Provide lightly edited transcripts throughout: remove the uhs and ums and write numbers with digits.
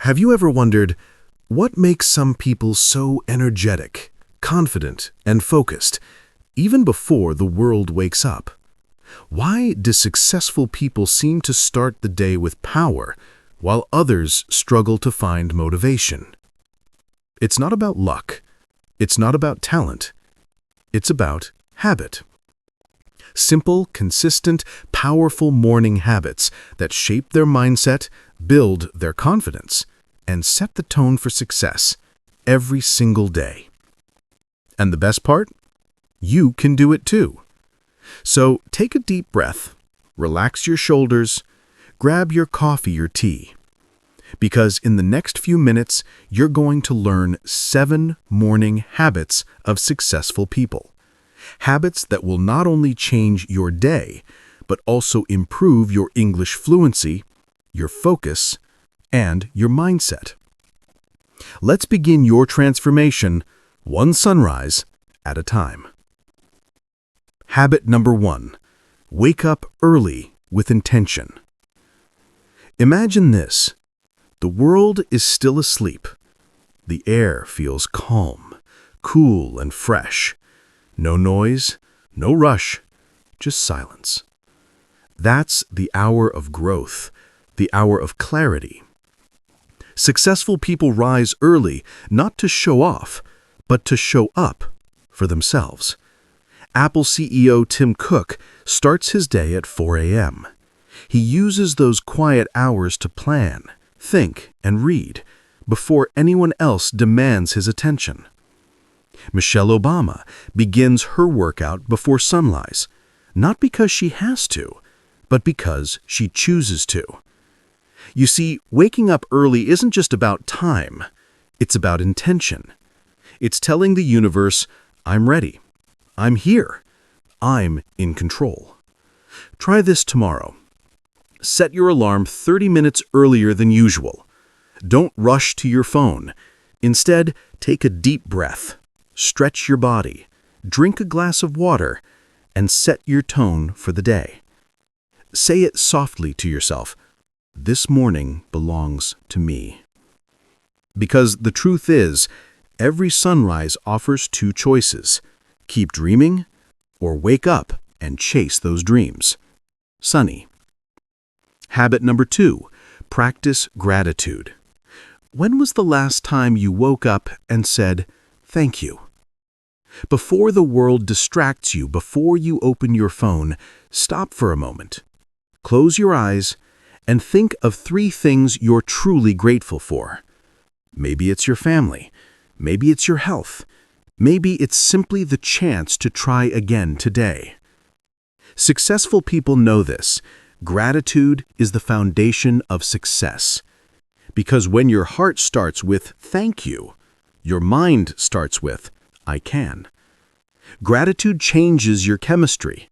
Have you ever wondered, what makes some people so energetic, confident, and focused, even before the world wakes up? Why do successful people seem to start the day with power, while others struggle to find motivation? It's not about luck. It's not about talent. It's about habit. Simple, consistent, powerful morning habits that shape their mindset, build their confidence, and set the tone for success every single day. And the best part? You can do it too. So take a deep breath, relax your shoulders, grab your coffee or tea, because in the next few minutes, you're going to learn 7 morning habits of successful people. Habits that will not only change your day, but also improve your English fluency, your focus, and your mindset. Let's begin your transformation one sunrise at a time. Habit number 1. Wake up early with intention. Imagine this. The world is still asleep. The air feels calm, cool, and fresh. No noise, no rush, just silence. That's the hour of growth, the hour of clarity. Successful people rise early not to show off, but to show up for themselves. Apple CEO Tim Cook starts his day at 4 a.m. He uses those quiet hours to plan, think, and read before anyone else demands his attention. Michelle Obama begins her workout before sunrise, not because she has to, but because she chooses to. You see, waking up early isn't just about time, it's about intention. It's telling the universe, I'm ready, I'm here, I'm in control. Try this tomorrow. Set your alarm 30 minutes earlier than usual. Don't rush to your phone. Instead, take a deep breath. Stretch your body, drink a glass of water, and set your tone for the day. Say it softly to yourself, this morning belongs to me. Because the truth is, every sunrise offers 2 choices. Keep dreaming, or wake up and chase those dreams. Sunny. Habit number 2, practice gratitude. When was the last time you woke up and said, thank you? Before the world distracts you, before you open your phone, stop for a moment. Close your eyes and think of 3 things you're truly grateful for. Maybe it's your family. Maybe it's your health. Maybe it's simply the chance to try again today. Successful people know this. Gratitude is the foundation of success. Because when your heart starts with thank you, your mind starts with I can. Gratitude changes your chemistry.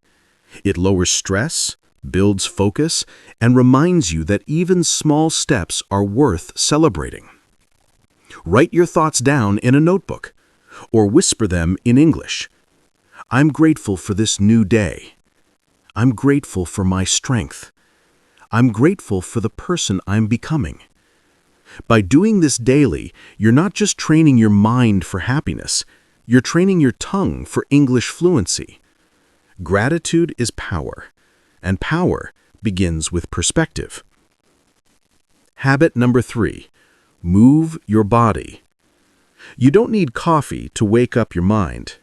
It lowers stress, builds focus, and reminds you that even small steps are worth celebrating. Write your thoughts down in a notebook, or whisper them in English. I'm grateful for this new day. I'm grateful for my strength. I'm grateful for the person I'm becoming. By doing this daily, you're not just training your mind for happiness, you're training your tongue for English fluency. Gratitude is power, and power begins with perspective. Habit number 3, move your body. You don't need coffee to wake up your mind.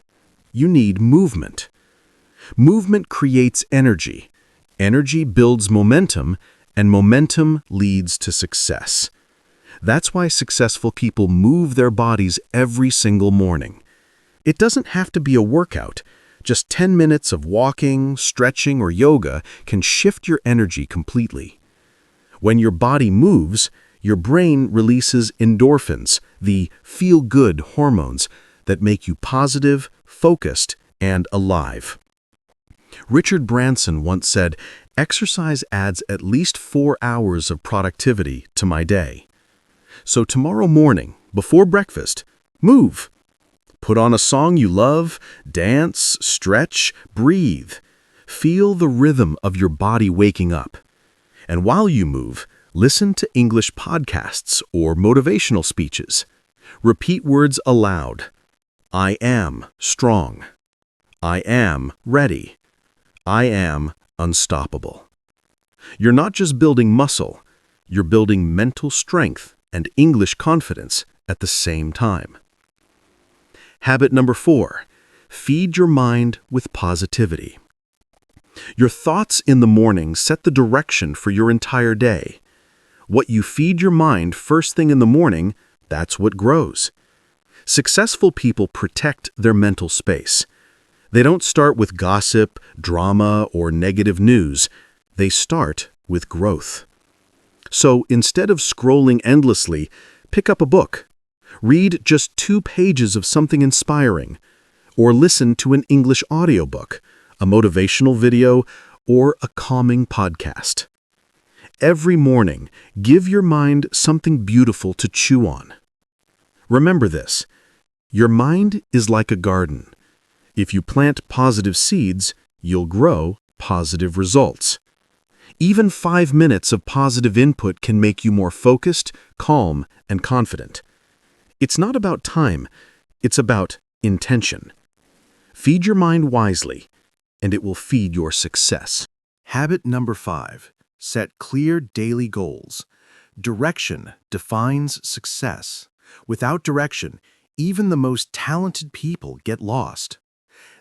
You need movement. Movement creates energy. Energy builds momentum, and momentum leads to success. That's why successful people move their bodies every single morning. It doesn't have to be a workout. Just 10 minutes of walking, stretching, or yoga can shift your energy completely. When your body moves, your brain releases endorphins, the feel-good hormones that make you positive, focused, and alive. Richard Branson once said, exercise adds at least 4 hours of productivity to my day. So tomorrow morning, before breakfast, move. Put on a song you love, dance, stretch, breathe. Feel the rhythm of your body waking up. And while you move, Listen to English podcasts or motivational speeches. Repeat words aloud. I am strong. I am ready. I am unstoppable. You're not just building muscle, you're building mental strength and English confidence at the same time. Habit number 4, feed your mind with positivity. Your thoughts in the morning set the direction for your entire day. What you feed your mind first thing in the morning, that's what grows. Successful people protect their mental space. They don't start with gossip, drama, or negative news. They start with growth. So instead of scrolling endlessly, pick up a book. Read just 2 pages of something inspiring, or listen to an English audiobook, a motivational video, or a calming podcast. Every morning, give your mind something beautiful to chew on. Remember this, your mind is like a garden. If you plant positive seeds, you'll grow positive results. Even 5 minutes of positive input can make you more focused, calm, and confident. It's not about time, it's about intention. Feed your mind wisely, and it will feed your success. Habit number 5, set clear daily goals. Direction defines success. Without direction, even the most talented people get lost.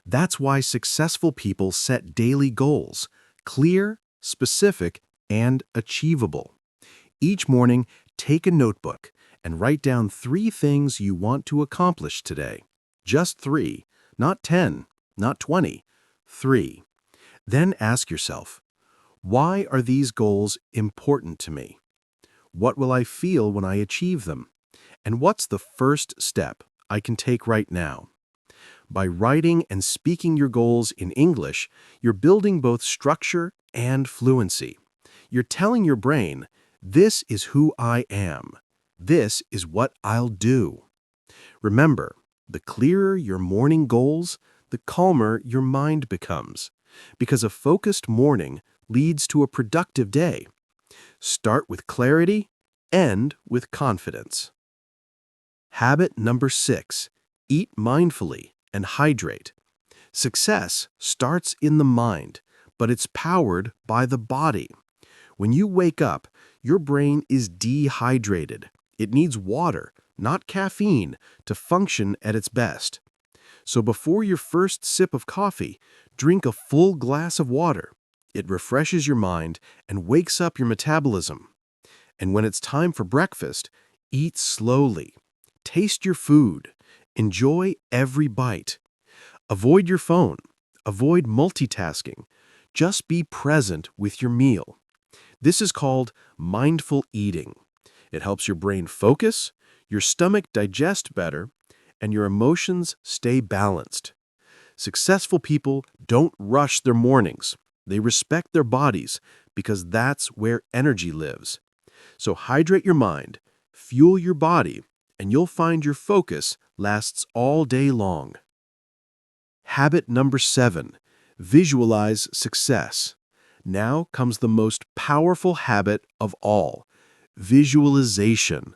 That's why successful people set daily goals, clear, specific, and achievable. Each morning, take a notebook and write down 3 things you want to accomplish today. Just 3, not 10, not 20, 3. Then ask yourself, why are these goals important to me? What will I feel when I achieve them? And what's the first step I can take right now? By writing and speaking your goals in English, you're building both structure and fluency. You're telling your brain, this is who I am. This is what I'll do. Remember, the clearer your morning goals, the calmer your mind becomes, because a focused morning leads to a productive day. Start with clarity, end with confidence. Habit number 6, eat mindfully and hydrate. Success starts in the mind, but it's powered by the body. When you wake up, your brain is dehydrated. It needs water, not caffeine, to function at its best. So before your first sip of coffee, drink a full glass of water. It refreshes your mind and wakes up your metabolism. And when it's time for breakfast, eat slowly. Taste your food. Enjoy every bite. Avoid your phone. Avoid multitasking. Just be present with your meal. This is called mindful eating. It helps your brain focus, your stomach digest better, and your emotions stay balanced. Successful people don't rush their mornings. They respect their bodies because that's where energy lives. So hydrate your mind, fuel your body, and you'll find your focus lasts all day long. Habit number 7, visualize success. Now comes the most powerful habit of all, visualization.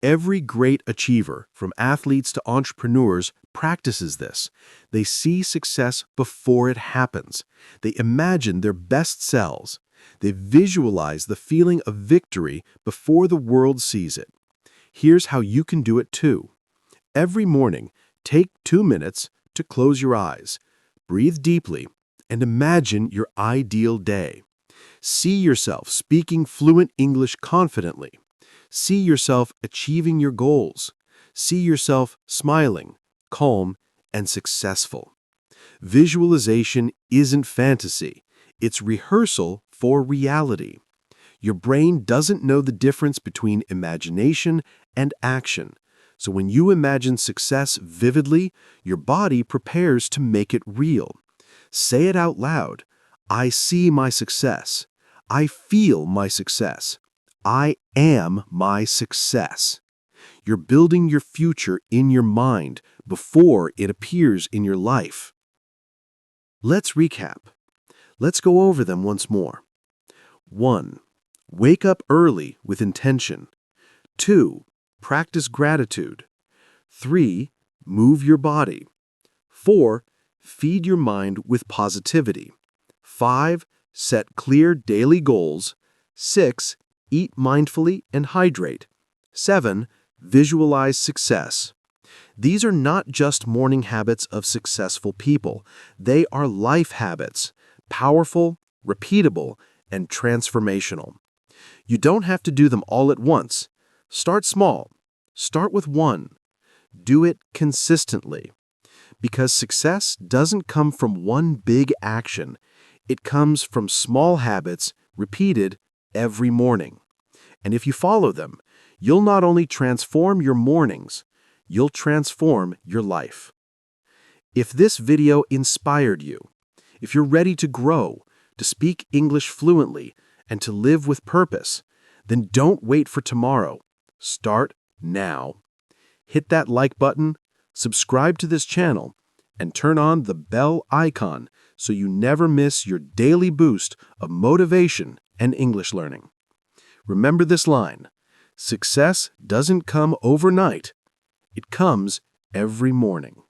Every great achiever, from athletes to entrepreneurs, practices this. They see success before it happens. They imagine their best selves. They visualize the feeling of victory before the world sees it. Here's how you can do it too. Every morning, take 2 minutes to close your eyes. Breathe deeply and imagine your ideal day. See yourself speaking fluent English confidently. See yourself achieving your goals. See yourself smiling, calm, and successful. Visualization isn't fantasy. It's rehearsal for reality. Your brain doesn't know the difference between imagination and action. So when you imagine success vividly, your body prepares to make it real. Say it out loud. I see my success. I feel my success. I am my success. You're building your future in your mind before it appears in your life. Let's recap. Let's go over them once more. 1. Wake up early with intention. 2. Practice gratitude. 3. Move your body. 4. Feed your mind with positivity. 5. Set clear daily goals. 6. Eat mindfully and hydrate. 7. Visualize success. These are not just morning habits of successful people. They are life habits, powerful, repeatable, and transformational. You don't have to do them all at once. Start small. Start with one. Do it consistently. Because success doesn't come from one big action. It comes from small habits repeated every morning. And if you follow them, you'll not only transform your mornings, you'll transform your life. If this video inspired you, if you're ready to grow, to speak English fluently, and to live with purpose, then don't wait for tomorrow. Start now. Hit that like button, subscribe to this channel, and turn on the bell icon so you never miss your daily boost of motivation and English learning. Remember this line: success doesn't come overnight, it comes every morning.